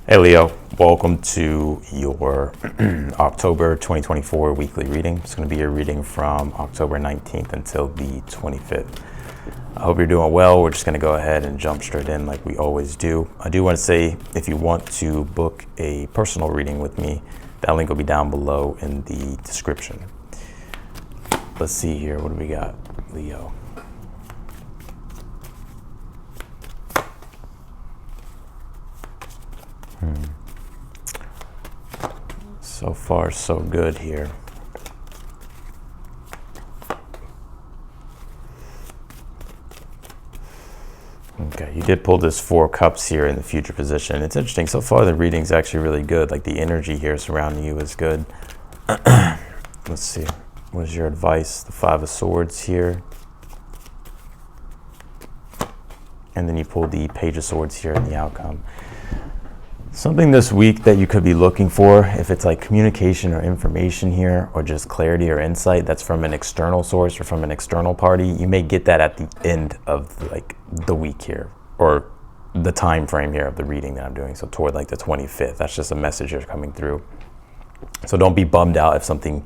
Hey Leo, welcome to your October 2024 weekly reading. It's going to be a reading from October 19th until the 25th. I hope you're doing well. We're just going to go ahead and jump straight in like we always do. I do want to say if you want to book a personal reading with me, that link will be down below in the description. Let's see here. What do we got, Leo? So far, so good here. Okay, you did pull this Four Cups here in the future position. It's interesting. So far, the reading's actually really good. Like the energy here surrounding you is good. Let's see. What is your advice? The Five of Swords here. And then you pull the Page of Swords here in the outcome. Something this week that you could be looking for, if it's like communication or information here, or just clarity or insight that's from an external source or from an external party, you may get that at the end of like the week here, or the time frame here of the reading that I'm doing. So toward like the 25th, that's just a message that's coming through. So don't be bummed out if something,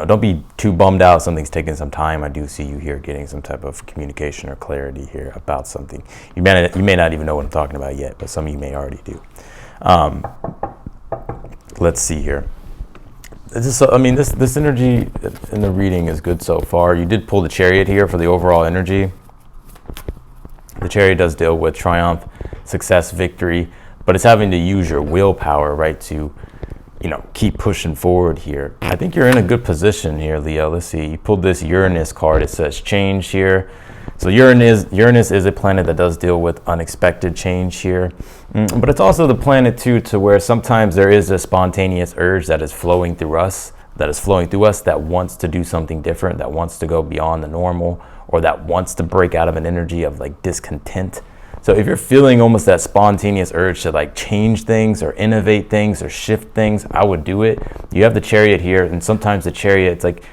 don't be too bummed out if something's taking some time. I do see you here getting some type of communication or clarity here about something. You may not even know what I'm talking about yet, but some of you may already do. Let's see here. This energy in the reading is good so far. You did pull the Chariot here for the overall energy. The Chariot does deal with triumph, success, victory, but it's having to use your willpower, right, to keep pushing forward here. I think you're in a good position here, Leo. Let's see. You pulled this Uranus card. It says change here. So Uranus is a planet that does deal with unexpected change here. But it's also the planet too, to where sometimes there is a spontaneous urge that is flowing through us, that wants to do something different, that wants to go beyond the normal, or that wants to break out of an energy of like discontent. So if you're feeling almost that spontaneous urge to like change things or innovate things or shift things, I would do it. You have the Chariot here, and sometimes the Chariot, it's like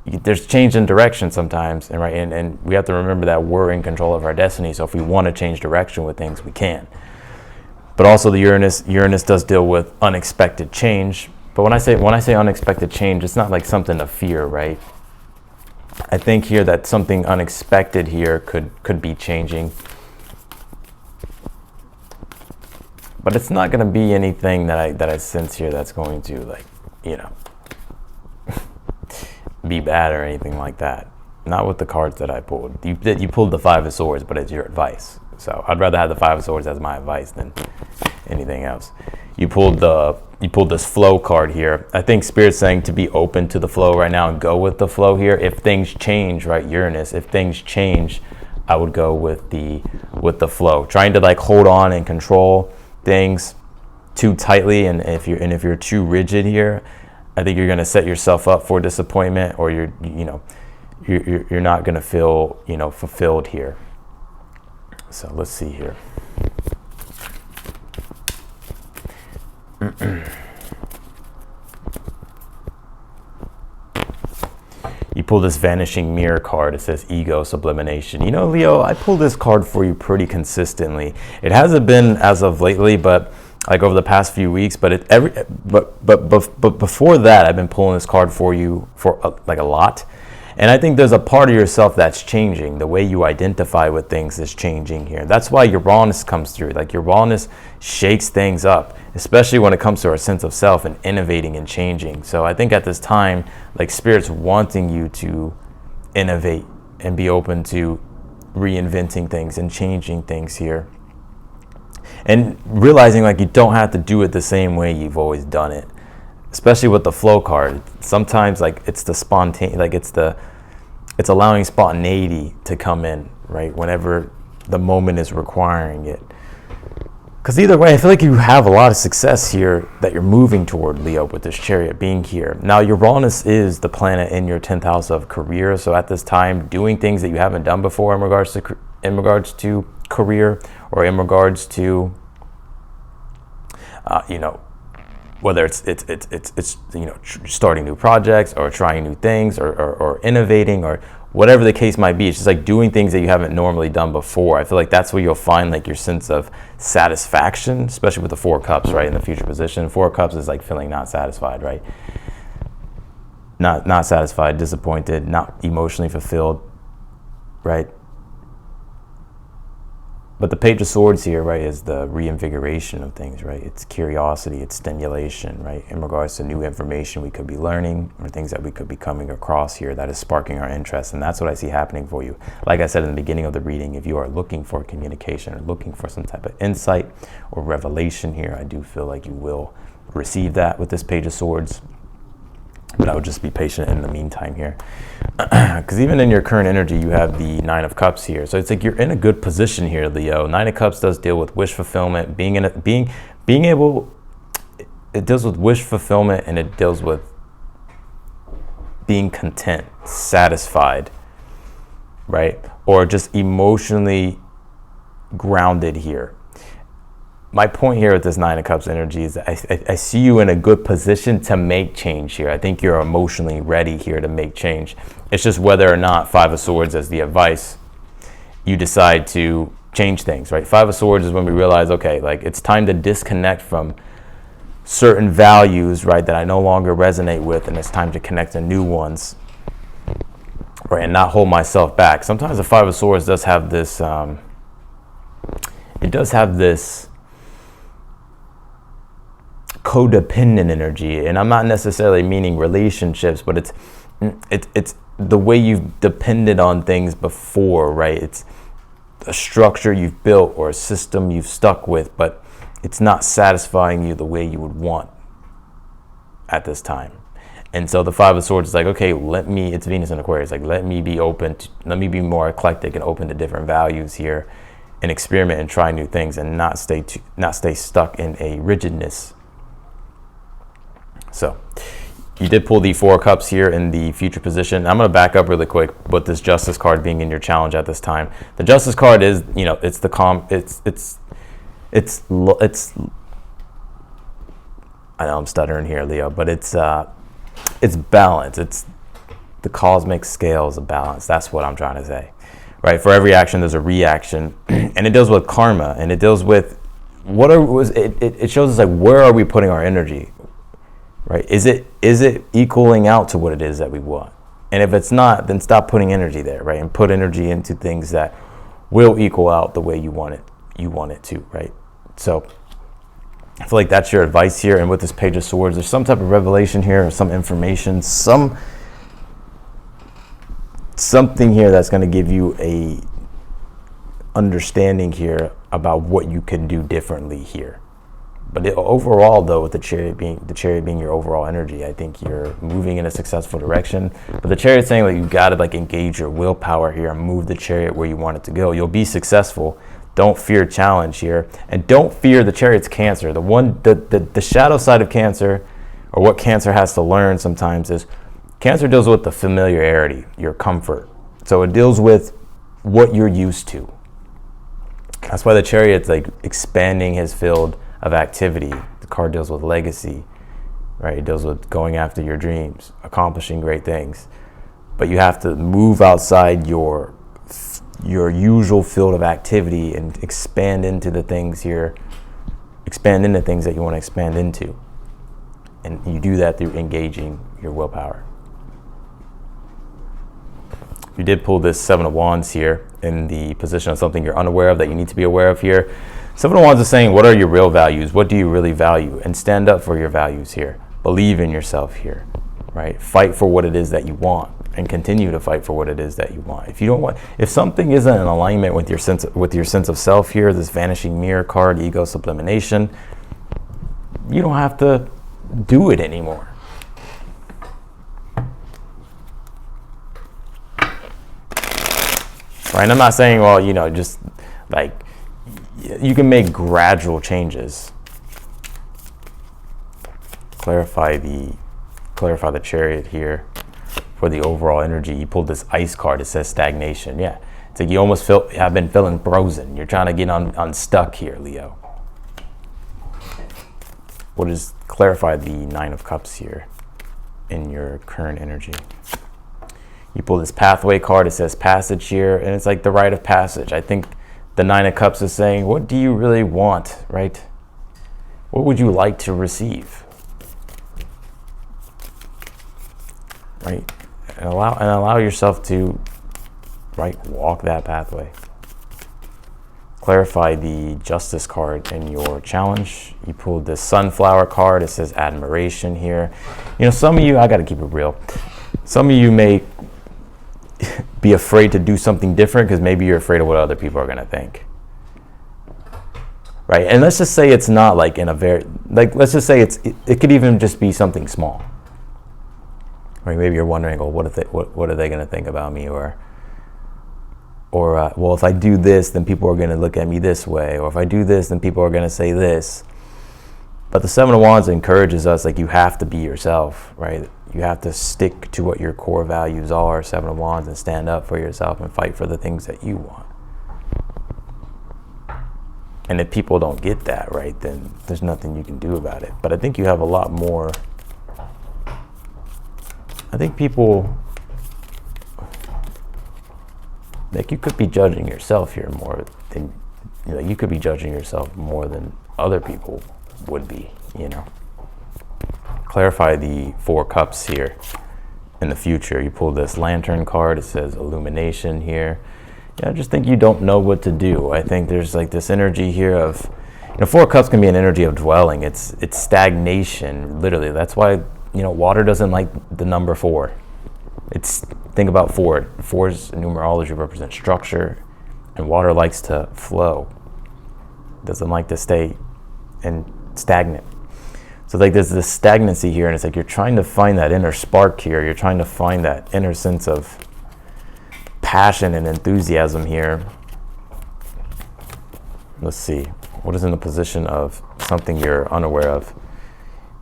there's change in direction sometimes, and we have to remember that we're in control of our destiny. So if we want to change direction with things, we can. But also the Uranus does deal with unexpected change. But when I say unexpected change, it's not like something to fear, right? I think here that something unexpected here could be changing. But it's not going to be anything that I sense here that's going to be bad or anything like that. Not with the cards that I pulled. You pulled the Five of Swords, but it's your advice. So I'd rather have the Five of Swords as my advice than anything else. You pulled this flow card here. I think Spirit's saying to be open to the flow right now and go with the flow here. If things change, right, Uranus, if things change, I would go with the flow. Trying to like hold on and control things too tightly, and if you're too rigid here, I think you're going to set yourself up for disappointment, or you're not going to feel fulfilled here. So let's see here. You pull this Vanishing Mirror card. It says ego sublimation. Leo, I pull this card for you pretty consistently. It hasn't been as of lately, but like over the past few weeks. But before that, I've been pulling this card for you for a lot. And I think there's a part of yourself that's changing. The way you identify with things is changing here. That's why Uranus comes through. Like Uranus shakes things up, especially when it comes to our sense of self and innovating and changing. So I think at this time, like Spirit's wanting you to innovate and be open to reinventing things and changing things here. And realizing like you don't have to do it the same way you've always done it. Especially with the flow card. Sometimes like it's the spontaneous, like it's allowing spontaneity to come in, right? Whenever the moment is requiring it. Because either way, I feel like you have a lot of success here that you're moving toward, Leo, with this Chariot being here. Now, Uranus is the planet in your 10th house of career. So at this time, doing things that you haven't done before in regards to career, or in regards to, whether it's starting new projects or trying new things or innovating or whatever the case might be. It's just like doing things that you haven't normally done before. I feel like that's where you'll find like your sense of satisfaction, especially with the 4 cups, right, in the future position. 4 cups is like feeling not satisfied, right? Not satisfied, disappointed, not emotionally fulfilled, right? But the Page of Swords here, right, is the reinvigoration of things, right? It's curiosity, it's stimulation, right? In regards to new information we could be learning or things that we could be coming across here that is sparking our interest. And that's what I see happening for you. Like I said in the beginning of the reading, if you are looking for communication or looking for some type of insight or revelation here, I do feel like you will receive that with this Page of Swords. But I would just be patient in the meantime here. Because even in your current energy, you have the 9 of Cups here. So it's like you're in a good position here, Leo. 9 of Cups does deal with wish fulfillment, being able, it deals with wish fulfillment, and it deals with being content, satisfied, right? Or just emotionally grounded here. My point here with this 9 of Cups energy is I see you in a good position to make change here. I think you're emotionally ready here to make change. It's just whether or not 5 of Swords as the advice, you decide to change things, right? 5 of Swords is when we realize, okay, like it's time to disconnect from certain values, right, that I no longer resonate with, and it's time to connect to new ones, right, and not hold myself back. Sometimes the 5 of Swords does have this, it does have this codependent energy, and I'm not necessarily meaning relationships, but it's the way you've depended on things before, right? It's a structure you've built or a system you've stuck with, but it's not satisfying you the way you would want at this time. And so the 5 of Swords is like, okay, it's Venus in Aquarius, like let me be more eclectic and open to different values here, and experiment and try new things, and not stay stuck in a rigidness. So you did pull the 4 of Cups here in the future position. I'm going to back up really quick with this Justice card being in your challenge at this time. The Justice card is, it's the calm, it's I know I'm stuttering here, Leo, but it's balance. It's the cosmic scales of balance. That's what I'm trying to say, right? For every action, there's a reaction, and it deals with karma, and it deals with it shows us like where are we putting our energy. Right? Is it equaling out to what it is that we want? And if it's not, then stop putting energy there, right? And put energy into things that will equal out the way you want it to, right? So I feel like that's your advice here. And with this Page of Swords, there's some type of revelation here, or some information, something here that's going to give you a understanding here about what you can do differently here. But overall, though, with the Chariot being your overall energy, I think you're moving in a successful direction. But the Chariot's saying that you got to like engage your willpower here and move the Chariot where you want it to go. You'll be successful. Don't fear challenge here, and don't fear the Chariot's Cancer. The shadow side of Cancer, or what Cancer has to learn sometimes, is Cancer deals with the familiarity, your comfort. So it deals with what you're used to. That's why the Chariot's like expanding his field of activity. The card deals with legacy, right? It deals with going after your dreams, accomplishing great things. But you have to move outside your usual field of activity and expand into the things here, expand into things that you want to expand into. And you do that through engaging your willpower. You did pull this 7 of Wands here in the position of something you're unaware of that you need to be aware of here. 7 of Wands is saying, what are your real values? What do you really value? And stand up for your values here. Believe in yourself here, right? Fight for what it is that you want, and continue to fight for what it is that you want. If something isn't in alignment with your sense of self here, this Vanishing Mirror card, ego sublimation, you don't have to do it anymore. Right? And I'm not saying, well, just like, you can make gradual changes. Clarify the Chariot here for the overall energy. You pulled this Ice card. It says stagnation. Yeah, it's like you almost have been feeling frozen. You're trying to get unstuck here, Leo. We'll just clarify the 9 of Cups here in your current energy. You pull this pathway card, it says passage here, and it's like the rite of passage. I think the Nine of Cups is saying, what do you really want, right? What would you like to receive? Right? And allow yourself to, right, walk that pathway. Clarify the Justice card in your challenge. You pulled this Sunflower card. It says admiration here. You know, some of you, I got to keep it real. Some of you may be afraid to do something different because maybe you're afraid of what other people are going to think. Right? And let's just say it's not like in a very, like, let's just say it could even just be something small. Right? Maybe you're wondering, oh, what are they going to think about me? Or well, if I do this, then people are going to look at me this way. Or if I do this, then people are going to say this. But the Seven of Wands encourages us, like, you have to be yourself, right? You have to stick to what your core values are, Seven of Wands, and stand up for yourself and fight for the things that you want. And if people don't get that, right, then there's nothing you can do about it. But I think you have a lot more. I think people, like, you could be judging yourself here more than, you know, you could be judging yourself more than other people would be, you know. Clarify the Four Cups here in the future. You pull this Lantern card. It says illumination here. Yeah, I just think you don't know what to do. I think there's like this energy here of, you know, Four Cups can be an energy of dwelling. It's stagnation, literally. That's why, you know, water doesn't like the number 4. Think about 4. 4's numerology represents structure, and water likes to flow. Doesn't like to stay stagnant. So like there's this stagnancy here, and it's like you're trying to find that inner spark here. You're trying to find that inner sense of passion and enthusiasm here. Let's see. What is in the position of something you're unaware of?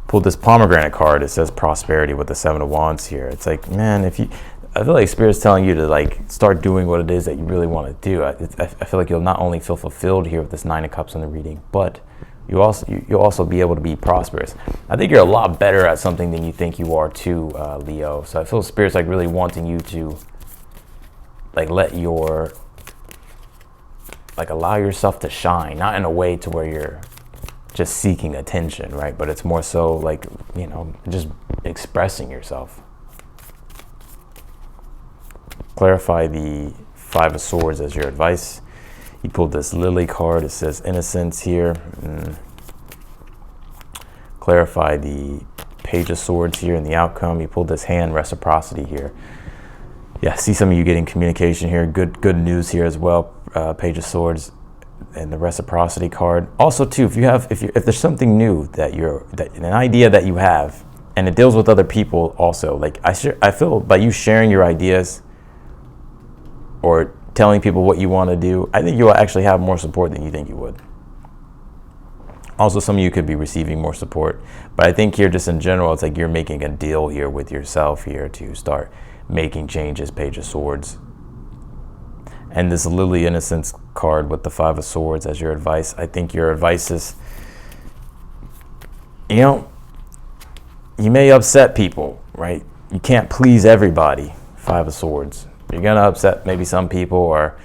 Pulled this Pomegranate card. It says prosperity with the Seven of Wands here. It's like, man, I feel like Spirit's telling you to like start doing what it is that you really want to do. I feel like you'll not only feel fulfilled here with this Nine of Cups in the reading, but you'll also be able to be prosperous. I think you're a lot better at something than you think you are too, Leo. So I feel Spirit's like really wanting you to like allow yourself to shine, not in a way to where you're just seeking attention, right? But it's more so like, you know, just expressing yourself. Clarify the Five of Swords as your advice. You pulled this Lily card. It says innocence here. Clarify the Page of Swords here in the outcome. You pulled this Hand, reciprocity here. Yeah, see some of you getting communication here. Good news here as well. Page of Swords and the reciprocity card. Also, too, if there's something new that an idea that you have, and it deals with other people, also, like I feel by you sharing your ideas or telling people what you want to do, I think you will actually have more support than you think you would. Also, some of you could be receiving more support, but I think here, just in general, it's like you're making a deal here with yourself here to start making changes. Page of Swords. And this Lily Innocence card with the Five of Swords as your advice. I think your advice is, you know, you may upset people, right? You can't please everybody. Five of Swords. You're going to upset maybe some people, or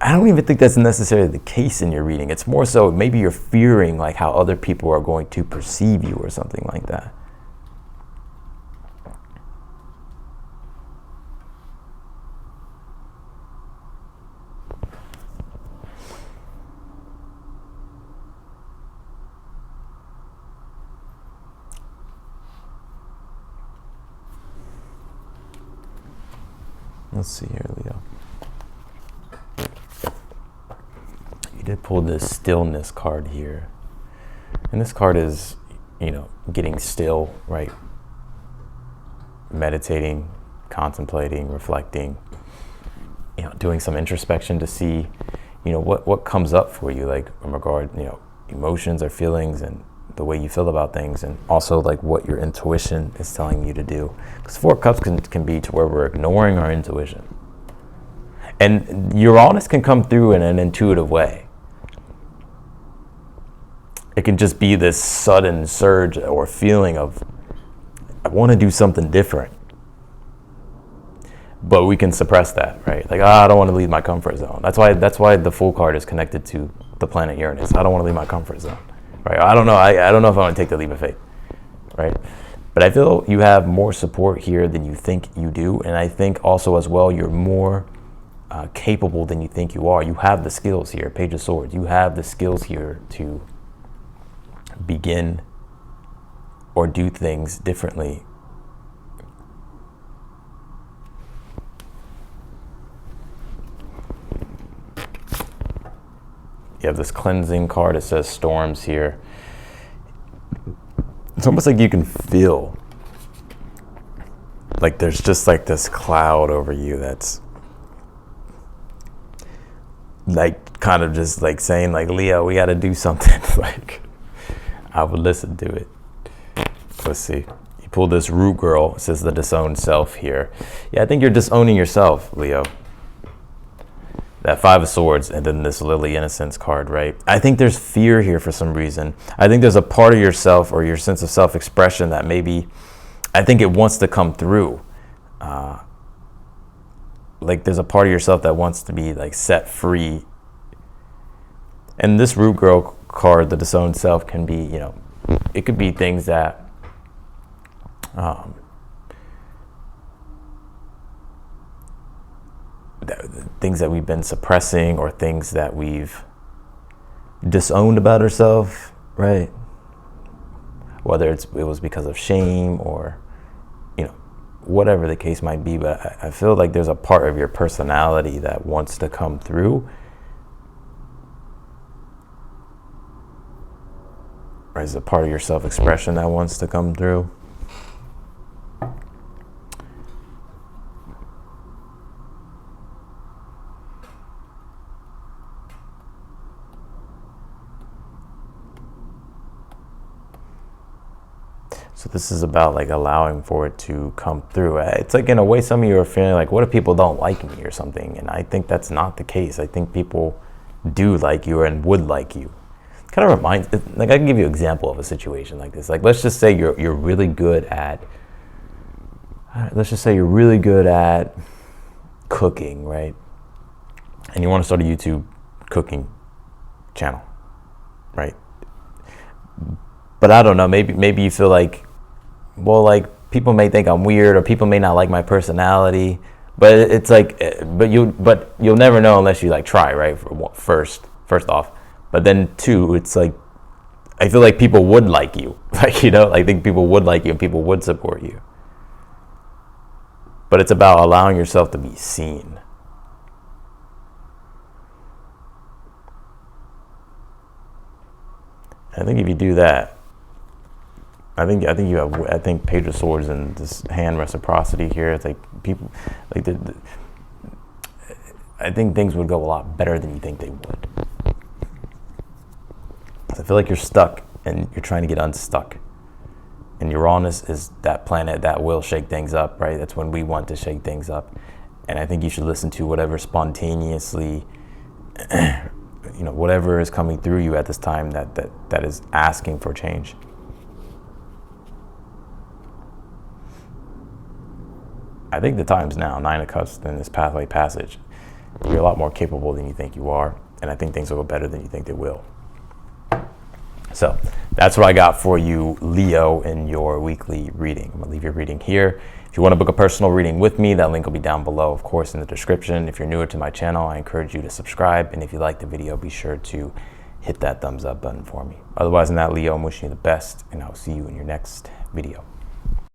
I don't even think that's necessarily the case in your reading. It's more so maybe you're fearing like how other people are going to perceive you or something like that. Let's see here, Leo. You did pull this stillness card here. And this card is, you know, getting still, right? Meditating, contemplating, reflecting, you know, doing some introspection to see, you know, what comes up for you, like in regard, you know, emotions or feelings and the way you feel about things, and also like what your intuition is telling you to do. Because Four Cups can be to where we're ignoring our intuition. And Uranus can come through in an intuitive way. It can just be this sudden surge or feeling of, I want to do something different. but we can suppress that, right? Like, I don't want to leave my comfort zone. That's why the Fool card is connected to the planet Uranus. I don't want to leave my comfort zone, right? I don't know. I don't know if I want to take the leap of faith, right? But I feel you have more support here than you think you do. And I think also as well, you're more capable than you think you are. You have the skills here, Page of Swords. You have the skills here to begin or do things differently. You have this cleansing card. It says storms here. It's almost like you can feel like there's just like this cloud over you that's like kind of just like saying like, Leo, we got to do something. Like, I would listen to it. Let's see. You pull this Root Girl. It says the disowned self here. Yeah, I think you're disowning yourself, Leo. That Five of Swords, and then this Lily Innocence card, right? I think there's fear here for some reason. I think there's a part of yourself or your sense of self-expression that maybe, I think it wants to come through. Like there's a part of yourself that wants to be like set free. And this Root Girl card, the disowned self, can be, you know, it could be things that, things that we've been suppressing or things that we've disowned about ourselves, right? Whether it was because of shame or, you know, whatever the case might be. But I feel like there's a part of your personality that wants to come through. Or is a part of your self-expression that wants to come through. So this is about like allowing for it to come through. It's like in a way some of you are feeling like, what if people don't like me or something? And I think that's not the case. I think people do like you and would like you. Kind of reminds, like I can give you an example of a situation like this. Like let's just say you're really good at, let's just say you're really good at cooking, right? And you want to start a YouTube cooking channel, right? But I don't know, maybe you feel like, well, like people may think I'm weird or people may not like my personality, but it's like, but you'll never know unless you like try, right? First off. But then two, it's like, I feel like people would like you. Like, you know, I think people would like you and people would support you. But it's about allowing yourself to be seen. I think if you do that, I think Page of Swords and this hand reciprocity here, it's like people, like I think things would go a lot better than you think they would. I feel like you're stuck and you're trying to get unstuck. And Uranus is that planet that will shake things up, right? That's when we want to shake things up. And I think you should listen to whatever spontaneously, you know, whatever is coming through you at this time that is asking for change. I think the time's now, 9 of Cups in this pathway passage. You're a lot more capable than you think you are. And I think things will go better than you think they will. So that's what I got for you, Leo, in your weekly reading. I'm gonna leave your reading here. If you want to book a personal reading with me, that link will be down below, of course, in the description. If you're newer to my channel, I encourage you to subscribe. And if you like the video, be sure to hit that thumbs up button for me. Otherwise than that, Leo, I'm wishing you the best, and I'll see you in your next video.